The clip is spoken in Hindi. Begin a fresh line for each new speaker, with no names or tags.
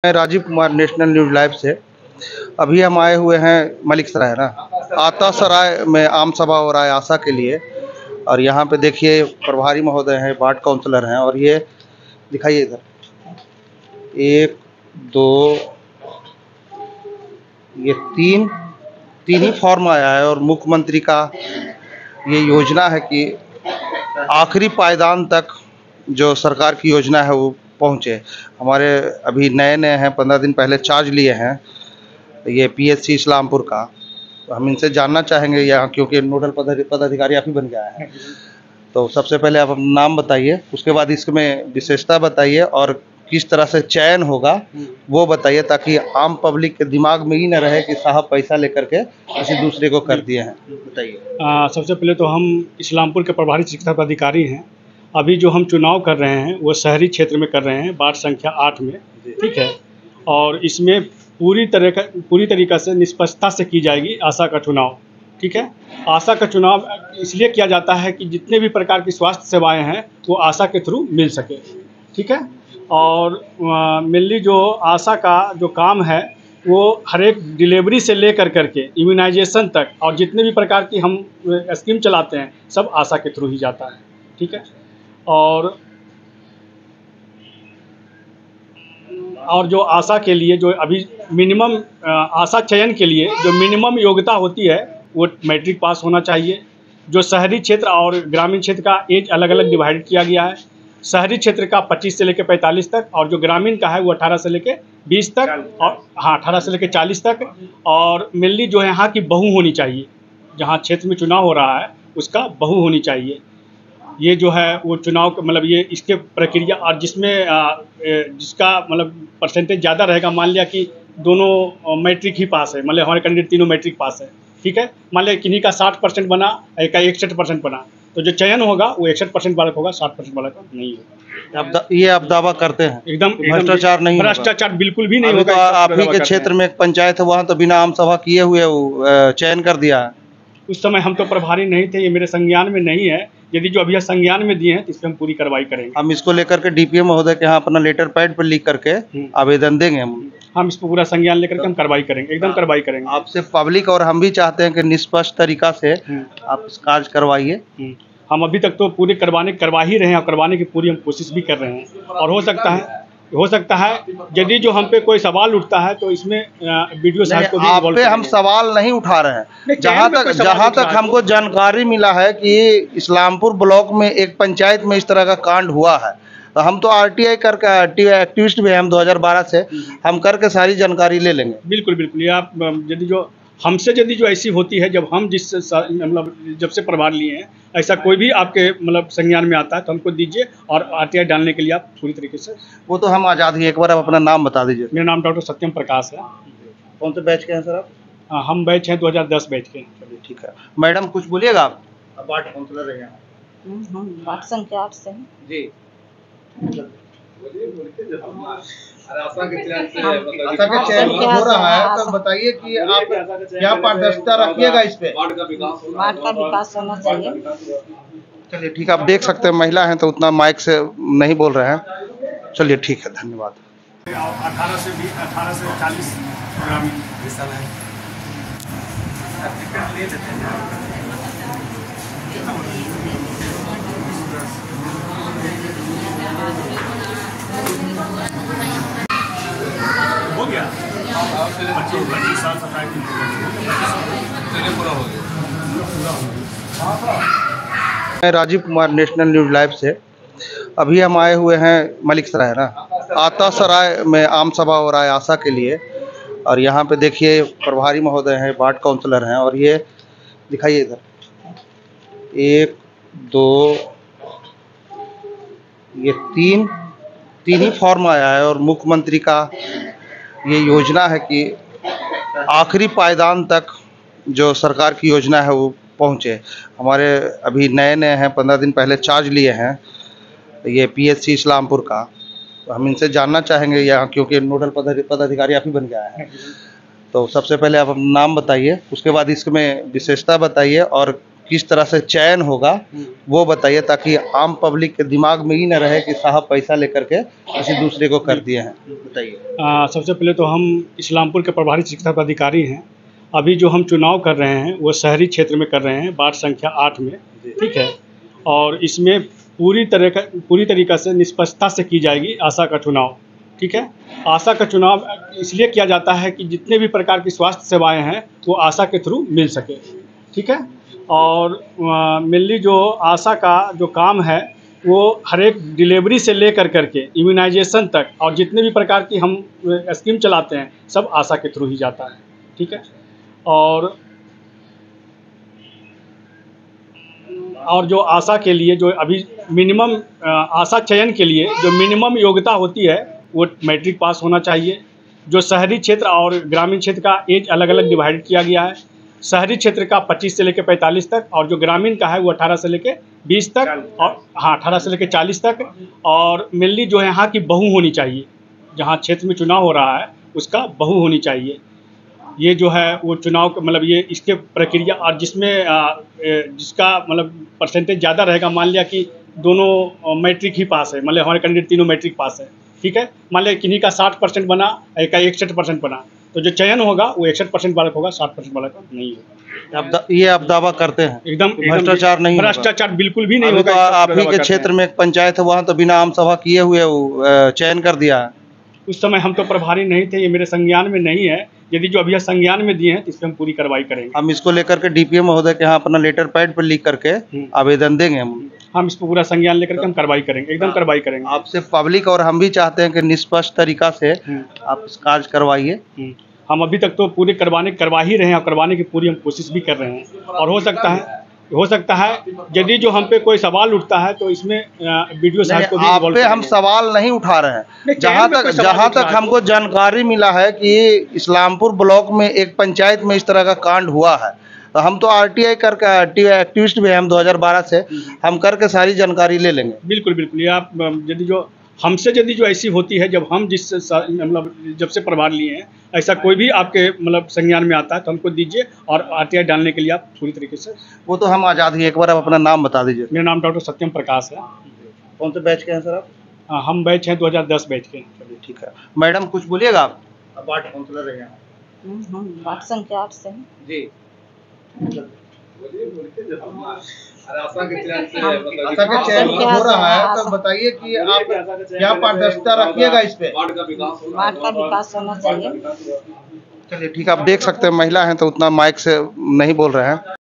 मैं Rajeev Kumar, national news live से। अभी हम आए हुए हैं मलिक सराय ना, आता सराय में आम सभा हो रहा है आशा के लिए। और यहाँ पे देखिए प्रभारी महोदय हैं, वार्ड काउंसलर हैं, और ये दिखाइए इधर 1 2 ये तीन ही फॉर्म आया है। और मुख्यमंत्री का ये योजना है कि आखिरी पायदान तक जो सरकार की योजना है वो पहुँचे। हमारे अभी नए हैं, 15 दिन पहले चार्ज लिए हैं ये पीएचसी इस्लामपुर का। तो हम इनसे जानना चाहेंगे यहाँ, क्योंकि नोडल पदाधिकारी आप ही बन गया है। तो सबसे पहले आप अपना नाम बताइए, उसके बाद इसमें विशेषता बताइए और किस तरह से चयन होगा वो बताइए, ताकि आम पब्लिक के दिमाग में ही न रहे कि साहब पैसा लेकर के किसी दूसरे को कर दिए हैं। बताइए।
सबसे पहले तो हम इस्लामपुर के प्रभारी शिक्षा पदाधिकारी हैं। अभी जो हम चुनाव कर रहे हैं वो शहरी क्षेत्र में कर रहे हैं, वार्ड संख्या 8 में, ठीक है। और इसमें पूरी तरीक़ा से निष्पक्षता से की जाएगी आशा का चुनाव, ठीक है। आशा का चुनाव इसलिए किया जाता है कि जितने भी प्रकार की स्वास्थ्य सेवाएं हैं वो आशा के थ्रू मिल सके, ठीक है। और मेनली जो आशा का जो काम है वो हर एक डिलीवरी से ले करके इम्यूनाइजेशन तक, और जितने भी प्रकार की हम स्कीम चलाते हैं सब आशा के थ्रू ही जाता है, ठीक है। और जो आशा के लिए जो अभी मिनिमम आशा चयन के लिए जो मिनिमम योग्यता होती है वो मैट्रिक पास होना चाहिए। जो शहरी क्षेत्र और ग्रामीण क्षेत्र का एज अलग अलग डिवाइड किया गया है। शहरी क्षेत्र का 25 से लेकर 45 तक, और जो ग्रामीण का है वो 18 से लेकर 20 तक, और 18 से लेकर 40 तक। और मेनली जो है यहाँ की बहू होनी चाहिए, जहाँ क्षेत्र में चुनाव हो रहा है उसका बहू होनी चाहिए। ये जो है वो चुनाव मतलब ये इसके प्रक्रिया, और जिसमें जिसका मतलब परसेंटेज ज़्यादा रहेगा, मान लिया कि दोनों मैट्रिक ही पास है, मतलब हमारे कैंडिडेट तीनों मैट्रिक पास है, ठीक है। मान लिया किन्हीं का 60% बना, एक का 61% बना, तो जो चयन होगा वो 61% वाला होगा, 60% वाला का नहीं होगा।
ये आप दावा करते हैं?
एकदम
भ्रष्टाचार नहीं,
भ्रष्टाचार बिल्कुल भी नहीं होगा।
तो आप ही के क्षेत्र में एक पंचायत है, वहाँ तो बिना आम सभा किए हुए चयन कर दिया है।
उस समय हम तो प्रभारी नहीं थे, ये मेरे संज्ञान में नहीं है। यदि जो अभी संज्ञान में दिए हैं तो इस पर हम पूरी कार्रवाई करेंगे।
हम इसको लेकर के डीपीएम महोदय के यहाँ अपना लेटर पैड पर लिख करके आवेदन देंगे।
हम इस पर पूरा संज्ञान लेकर के हम कार्रवाई करेंगे, एकदम कार्रवाई करेंगे।
आपसे पब्लिक और हम भी चाहते हैं कि निष्पक्ष तरीका से आप इस कार्य करवाइए।
हम अभी तक तो पूरे करवा ही रहे हैं, और करवाने की पूरी हम कोशिश भी कर रहे हैं। और हो सकता है यदि जो हम पे कोई सवाल उठता है तो इसमें वीडियो साहब को भी
आप पे हम सवाल नहीं उठा रहे हैं। जहाँ तक हमको जानकारी मिला है कि इस्लामपुर ब्लॉक में एक पंचायत में इस तरह का कांड हुआ है, तो हम तो आरटीआई करके एक्टिविस्ट भी हैं, हम 2012 से हम करके सारी जानकारी ले लेंगे।
बिल्कुल बिल्कुल। ये आप यदि जो हमसे यदि जो ऐसी होती है, जब हम मतलब जब से प्रभार लिए हैं, ऐसा कोई भी आपके मतलब संज्ञान में आता है तो हमको दीजिए, और आरटीआई डालने के लिए आप पूरी तरीके से।
वो तो हम आज़ाद ही। एक बार आप अपना नाम बता दीजिए।
मेरा नाम डॉक्टर सत्यम प्रकाश है।
कौन से बैच के हैं सर आप?
हम बैच हैं 2010 बैच के।
चलिए ठीक है। मैडम कुछ बोलिएगा आप? वार्ड काउंसलर रहे हैं।
वार्ड संख्या 8 से
जी।
आशा के
चयन हो रहा है, तो बताइए कि आप क्या पारदर्शिता रखिएगा इस पे?
वार्ड का विकास होना चाहिए।
चलिए ठीक है। आप देख सकते हैं महिला हैं तो उतना माइक से नहीं बोल रहे हैं। चलिए ठीक है, धन्यवाद।
18 से 40 ग्रामीण हो गया। 25 साल 27 दिन पूरा हो गया।
मैं Rajeev Kumar, national news live से। अभी हम आए हुए हैं मलिक सराय ना, आता सराय में आम सभा हो रहा है आशा के लिए। और यहाँ पे देखिए प्रभारी महोदय हैं, वार्ड काउंसलर हैं, और ये दिखाइए इधर 1 2 ये तीन ही फॉर्म आया है। और मुख्यमंत्री का ये योजना है कि आखिरी पायदान तक जो सरकार की योजना है वो पहुँचे। हमारे अभी नए हैं, 15 दिन पहले चार्ज लिए हैं ये पीएचसी इस्लामपुर का। तो हम इनसे जानना चाहेंगे यहाँ, क्योंकि नोडल पदाधिकारी आप ही बन गया है। तो सबसे पहले आप अपना नाम बताइए, उसके बाद इसमें विशेषता बताइए और किस तरह से चयन होगा वो बताइए, ताकि आम पब्लिक के दिमाग में ही न रहे कि साहब पैसा लेकर के किसी दूसरे को कर दिए हैं। बताइए।
सबसे पहले तो हम इस्लामपुर के प्रभारी शिक्षा पदाधिकारी हैं। अभी जो हम चुनाव कर रहे हैं वो शहरी क्षेत्र में कर रहे हैं, वार्ड संख्या 8 में, ठीक है। और इसमें पूरी तरीक़ा से निष्पक्षता से की जाएगी आशा का चुनाव, ठीक है। आशा का चुनाव इसलिए किया जाता है कि जितने भी प्रकार की स्वास्थ्य सेवाएं हैं वो आशा के थ्रू मिल सके, ठीक है। और मेनली जो आशा का जो काम है वो हर एक डिलीवरी से लेकर करके इम्यूनाइजेशन तक और जितने भी प्रकार की हम स्कीम चलाते हैं सब आशा के थ्रू ही जाता है, ठीक है। और जो आशा के लिए जो अभी मिनिमम आशा चयन के लिए जो मिनिमम योग्यता होती है वो मैट्रिक पास होना चाहिए। जो शहरी क्षेत्र और ग्रामीण क्षेत्र का एज अलग अलग डिवाइड किया गया है। शहरी क्षेत्र का 25 से लेकर 45 तक और जो ग्रामीण का है वो 18 से लेकर 20 तक और 18 से लेकर 40 तक। और मेनली जो है यहाँ की बहू होनी चाहिए, जहाँ क्षेत्र में चुनाव हो रहा है उसका बहू होनी चाहिए। ये जो है वो चुनाव का मतलब ये इसके प्रक्रिया और जिसमें जिसका मतलब परसेंटेज ज़्यादा रहेगा, मान लिया कि दोनों मैट्रिक ही पास है, मतलब हमारे कैंडिडेट तीनों मैट्रिक पास है, ठीक है। मान लिया किन्हीं का 60% बना, एक का 61% बना, तो जो चयन होगा वो 61% वाला होगा, 60% वाला का नहीं होगा।
ये आप दावा करते हैं?
एकदम
भ्रष्टाचार नहीं होगा?
भ्रष्टाचार बिल्कुल भी नहीं
अभी
होगा।
तो आप ही के क्षेत्र में एक पंचायत है, वहाँ तो बिना आम सभा किए हुए चयन कर दिया है।
उस समय हम तो प्रभारी नहीं थे, ये मेरे संज्ञान में नहीं है। यदि जो अभी संज्ञान में दिए हैं तो इस पर हम पूरी कार्रवाई करेंगे।
हम इसको लेकर के डीपीएम महोदय के यहाँ अपना लेटर पैड पर लिख करके आवेदन देंगे।
हम इस पर पूरा संज्ञान लेकर के हम कार्रवाई करेंगे, एकदम कार्रवाई करेंगे।
आपसे पब्लिक और हम भी चाहते हैं कि निष्पक्ष तरीका से आप इस कार्य करवाइए।
हम अभी तक तो पूरे करवा ही रहे हैं और करवाने की पूरी हम कोशिश भी कर रहे हैं। और हो सकता है यदि जो हम पे कोई सवाल उठता है तो इसमें वीडियो साहब को भी
आप
इन्वॉल्व
पे हम
करेंगे।
सवाल नहीं उठा रहे हैं। जहाँ तक हमको जानकारी मिला है कि इस्लामपुर ब्लॉक में एक पंचायत में इस तरह का कांड हुआ है, तो हम तो आरटीआई करके एक्टिविस्ट भी हैं, हम 2012 से हम करके सारी जानकारी ले लेंगे।
बिल्कुल बिल्कुल। ये आप यदि जो हमसे यदि जो ऐसी होती है, जब हम मतलब जब से प्रभार लिए हैं, ऐसा कोई भी आपके मतलब संज्ञान में आता है तो हमको दीजिए और आरटीआई डालने के लिए आप पूरी तरीके से।
वो तो हम आज़ाद ही। एक बार आप अपना नाम बता दीजिए।
मेरा नाम डॉक्टर सत्यम प्रकाश है।
कौन से बैच के हैं सर आप?
हम बैच हैं 2010 बैच के।
चलिए ठीक है। मैडम कुछ बोलिएगा आप? वार्ड काउंसलर रहे हैं।
वार्ड संख्या 8 से हैं।
जी।
आशा के
चयन हो रहा है, तो बताइए कि आप क्या पारदर्शिता रखिएगा इस पे?
वार्ड का विकास होना चाहिए।
चलिए ठीक है। आप देख सकते हैं महिला हैं तो उतना माइक से नहीं बोल रहे हैं।